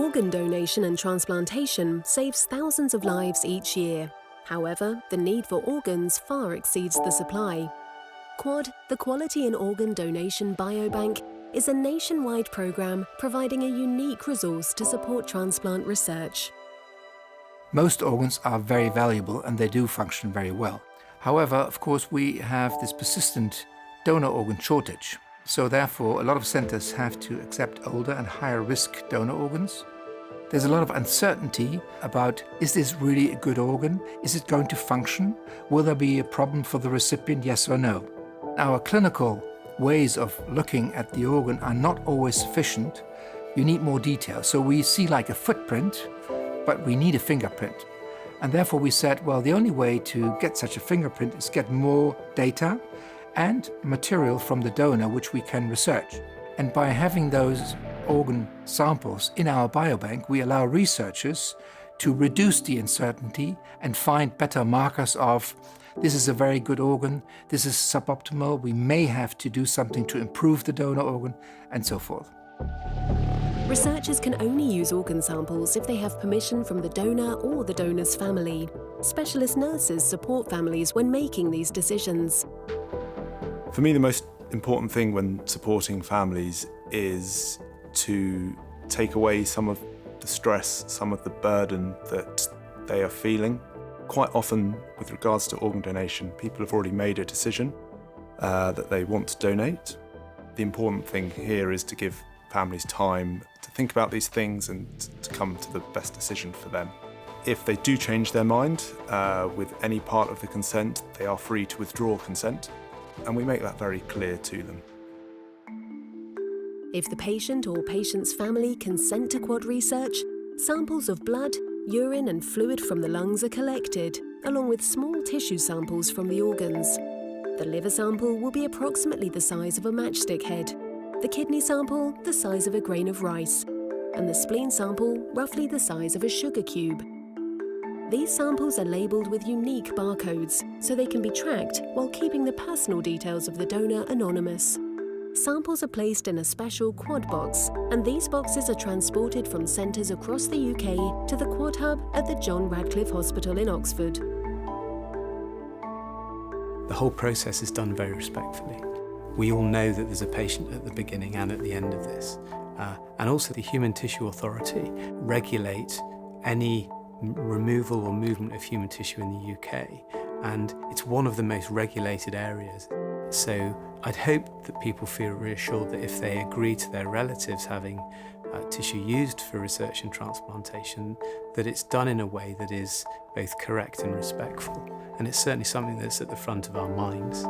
Organ donation and transplantation saves thousands of lives each year. However, the need for organs far exceeds the supply. QUOD, the Quality in Organ Donation Biobank, is a nationwide program providing a unique resource to support transplant research. Most organs are very valuable and they do function very well. However, of course, we have this persistent donor organ shortage. So therefore, a lot of centers have to accept older and higher risk donor organs. There's a lot of uncertainty about, is this really a good organ? Is it going to function? Will there be a problem for the recipient, yes or no? Our clinical ways of looking at the organ are not always sufficient. You need more detail. So we see like a footprint, but we need a fingerprint. And therefore we said, well, the only way to get such a fingerprint is get more data and material from the donor which we can research. And by having those organ samples in our biobank, we allow researchers to reduce the uncertainty and find better markers of this is a very good organ, this is suboptimal, we may have to do something to improve the donor organ, and so forth. Researchers can only use organ samples if they have permission from the donor or the donor's family. Specialist nurses support families when making these decisions. For me, the most important thing when supporting families is to take away some of the stress, some of the burden that they are feeling. Quite often, with regards to organ donation, people have already made a decision that they want to donate. The important thing here is to give families time to think about these things and to come to the best decision for them. If they do change their mind with any part of the consent, they are free to withdraw consent, and we make that very clear to them. If the patient or patient's family consent to QUOD research, samples of blood, urine and fluid from the lungs are collected, along with small tissue samples from the organs. The liver sample will be approximately the size of a matchstick head, the kidney sample the size of a grain of rice, and the spleen sample roughly the size of a sugar cube. These samples are labelled with unique barcodes, so they can be tracked while keeping the personal details of the donor anonymous. Samples are placed in a special QUOD box, and these boxes are transported from centres across the UK to the QUOD hub at the John Radcliffe Hospital in Oxford. The whole process is done very respectfully. We all know that there's a patient at the beginning and at the end of this. And also the Human Tissue Authority regulate any removal or movement of human tissue in the UK, and it's one of the most regulated areas. So I'd hope that people feel reassured that if they agree to their relatives having tissue used for research and transplantation, that it's done in a way that is both correct and respectful. And it's certainly something that's at the front of our minds.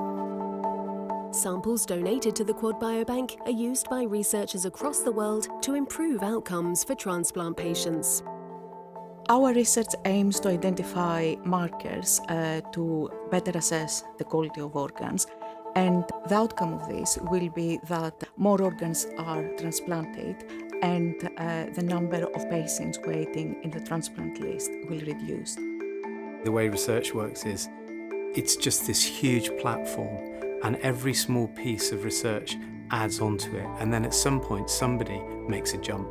Samples donated to the QUOD Biobank are used by researchers across the world to improve outcomes for transplant patients. Our research aims to identify markers to better assess the quality of organs, and the outcome of this will be that more organs are transplanted and the number of patients waiting in the transplant list will reduce. The way research works is it's just this huge platform, and every small piece of research adds onto it, and then at some point somebody makes a jump.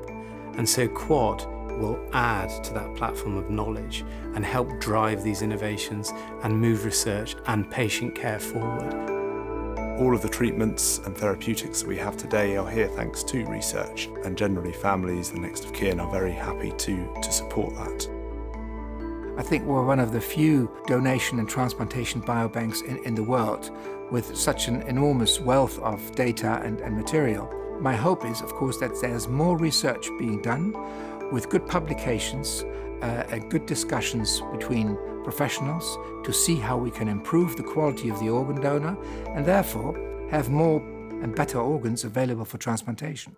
And so QUOD will add to that platform of knowledge and help drive these innovations and move research and patient care forward. All of the treatments and therapeutics that we have today are here thanks to research, and generally families, the next of kin, are very happy to support that. I think we're one of the few donation and transplantation biobanks in the world with such an enormous wealth of data and material. My hope is, of course, that there's more research being done with good publications and good discussions between professionals to see how we can improve the quality of the organ donor and therefore have more and better organs available for transplantation.